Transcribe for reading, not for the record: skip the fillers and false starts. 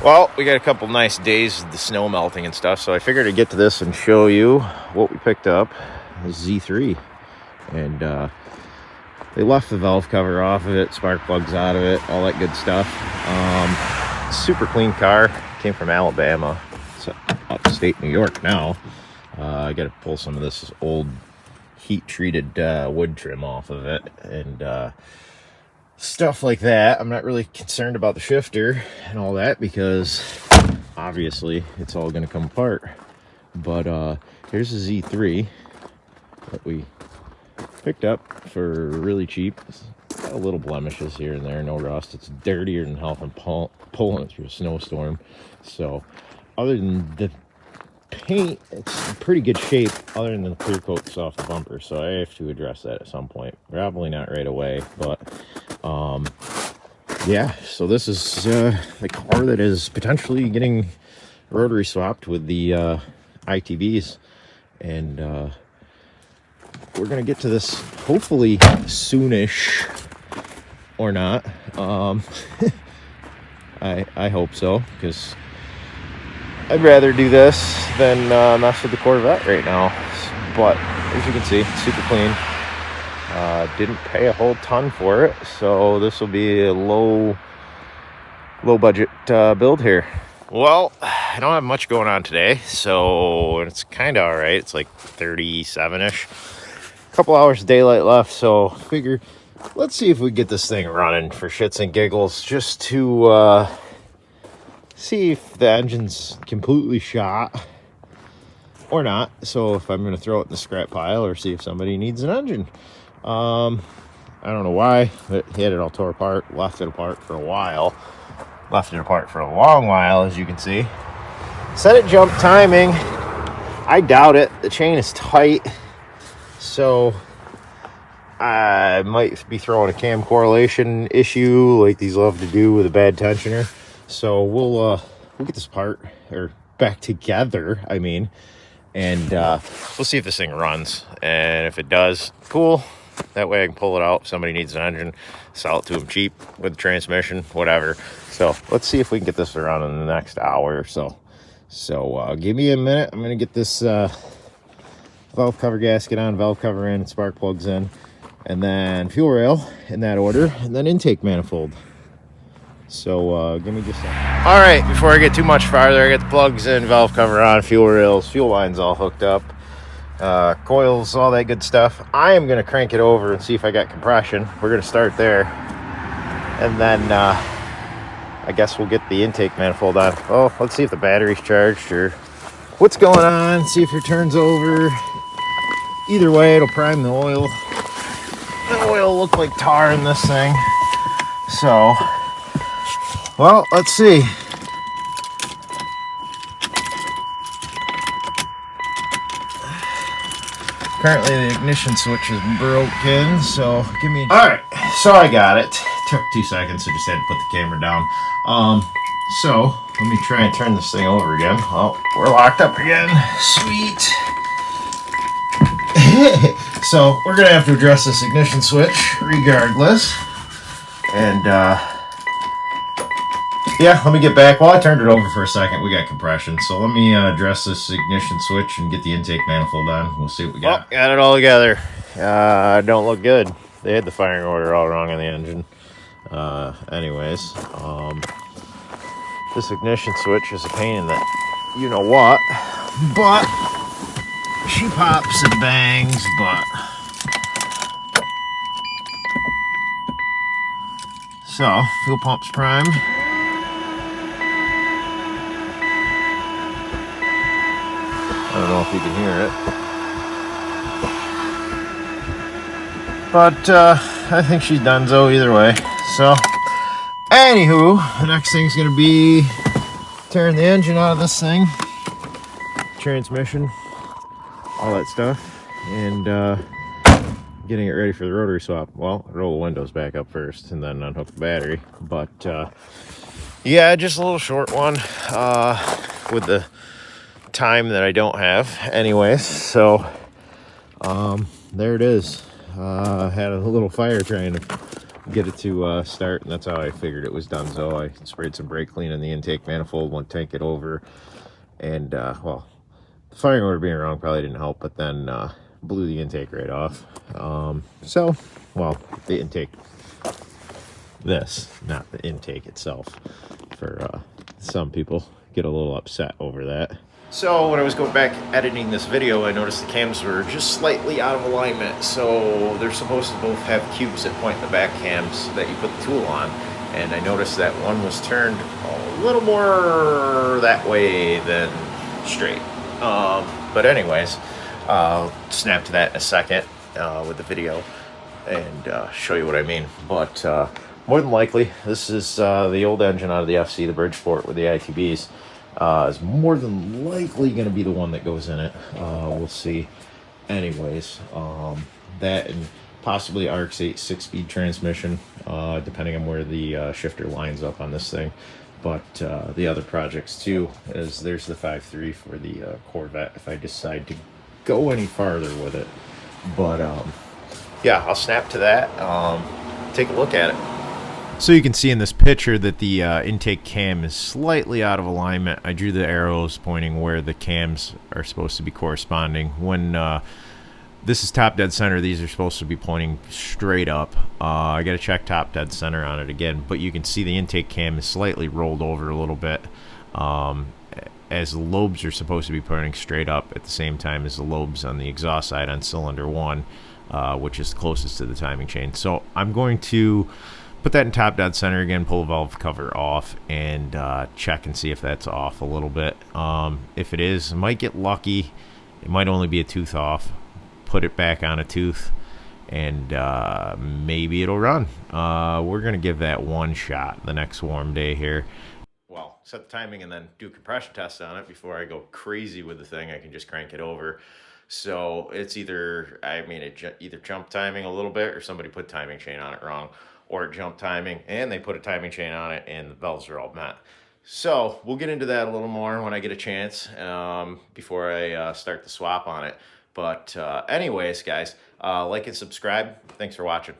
Well, we got a couple nice days of the snow melting and stuff, so I figured I'd get to this and show you what we picked up. This Z3, and they left the valve cover off of it, spark plugs out of it, all that good stuff. Super clean car. Came from Alabama. It's upstate New York now. I got to pull some of this old heat-treated wood trim off of it, and stuff like that. I'm not really concerned about the shifter and all that because obviously it's all going to come apart. But here's a Z3 that we picked up for really cheap. It's got a little blemishes here and there, no rust. It's dirtier than hell from pulling it through a snowstorm. So other than the paint, it's in pretty good shape other than the clear coats off the bumper, so I have to address that at some point. Probably not right away, but yeah, so this is the car that is potentially getting rotary swapped with the ITBs, and we're gonna get to this hopefully soonish, or not. I hope so, because I'd rather do this than mess with the Corvette right now. But as you can see, super clean. Didn't pay a whole ton for it, so this will be a low budget build here. Well, I don't have much going on today, so it's kind of all right. It's like 37-ish. A couple hours of daylight left, so figure let's see if we get this thing running for shits and giggles, just to see if the engine's completely shot or not. So if I'm going to throw it in the scrap pile, or see if somebody needs an engine. I don't know why, but he had it all tore apart, left it apart for a while. Left it apart for a long while, as you can see. Said it jumped timing. I doubt it. The chain is tight. So I might be throwing a cam correlation issue like these love to do with a bad tensioner. So we'll get this part, or back together, I mean, and we'll see if this thing runs. And if it does, cool. That way I can pull it out if somebody needs an engine, sell it to them cheap with the transmission, whatever. So let's see if we can get this around in the next hour or so. So give me a minute. I'm going to get this valve cover gasket on, valve cover in, spark plugs in, and then fuel rail in that order, and then intake manifold. So give me just a second. All right, before I get too much farther, I got the plugs in, valve cover on, fuel rails, fuel lines all hooked up, coils, all that good stuff. I am going to crank it over and see if I got compression. We're going to start there, and then I guess we'll get the intake manifold on. Oh, let's see if the battery's charged or what's going on, see if it turns over. Either way, it'll prime the oil. The oil will look like tar in this thing. So, well, let's see. Currently the ignition switch is broken, so give me... Alright, so I got it. Took 2 seconds, so just had to put the camera down. So, let me try and turn this thing over again. Oh, we're locked up again. Sweet. So, we're going to have to address this ignition switch regardless. And, yeah, let me get back. Well, I turned it over for a second. We got compression. So let me address this ignition switch and get the intake manifold on. We'll see what we got. Well, got it all together. Don't look good. They had the firing order all wrong on the engine. Anyways, this ignition switch is a pain in the you-know-what. But she pops and bangs, but... So, fuel pump's primed. I don't know if you can hear it. But I think she's donezo either way. So, anywho, the next thing's going to be tearing the engine out of this thing. Transmission. All that stuff. And getting it ready for the rotary swap. Well, roll the windows back up first and then unhook the battery. But, yeah, just a little short one with the time that I don't have anyways. So there it is. Had a little fire trying to get it to start, and that's how I figured it was done. So I sprayed some brake clean in the intake manifold, one tank it over, and well, the firing order being wrong probably didn't help, but then blew the intake right off. So, well, the intake, this, not the intake itself, for some people get a little upset over that. So when I was going back editing this video, I noticed the cams were just slightly out of alignment. So they're supposed to both have cubes that point in the back cams that you put the tool on. And I noticed that one was turned a little more that way than straight. But anyways, I'll snap to that in a second with the video and show you what I mean. But more than likely, this is the old engine out of the FC, the Bridgeport with the ITBs. Is more than likely going to be the one that goes in it. We'll see. Anyways, that and possibly RX-8 6-speed transmission, depending on where the shifter lines up on this thing. But the other projects too, is there's the 5.3 for the Corvette if I decide to go any farther with it. But yeah, I'll snap to that. Take a look at it. So you can see in this picture that the intake cam is slightly out of alignment. I drew the arrows pointing where the cams are supposed to be corresponding. When this is top dead center, these are supposed to be pointing straight up. I got to check top dead center on it again, but you can see the intake cam is slightly rolled over a little bit, as the lobes are supposed to be pointing straight up at the same time as the lobes on the exhaust side on cylinder 1, which is closest to the timing chain. So I'm going to put that in top dead center again, pull the valve cover off, and check and see if that's off a little bit. If it is, I might get lucky. It might only be a tooth off. Put it back on a tooth, and maybe it'll run. We're going to give that one shot the next warm day here. Well, set the timing and then do a compression test on it before I go crazy with the thing. I can just crank it over. So it's either, I mean, it either jump timing a little bit or somebody put timing chain on it wrong, or it jump timing and they put a timing chain on it and the valves are all met. So we'll get into that a little more when I get a chance before I start the swap on it. But anyways, guys, like and subscribe. Thanks for watching.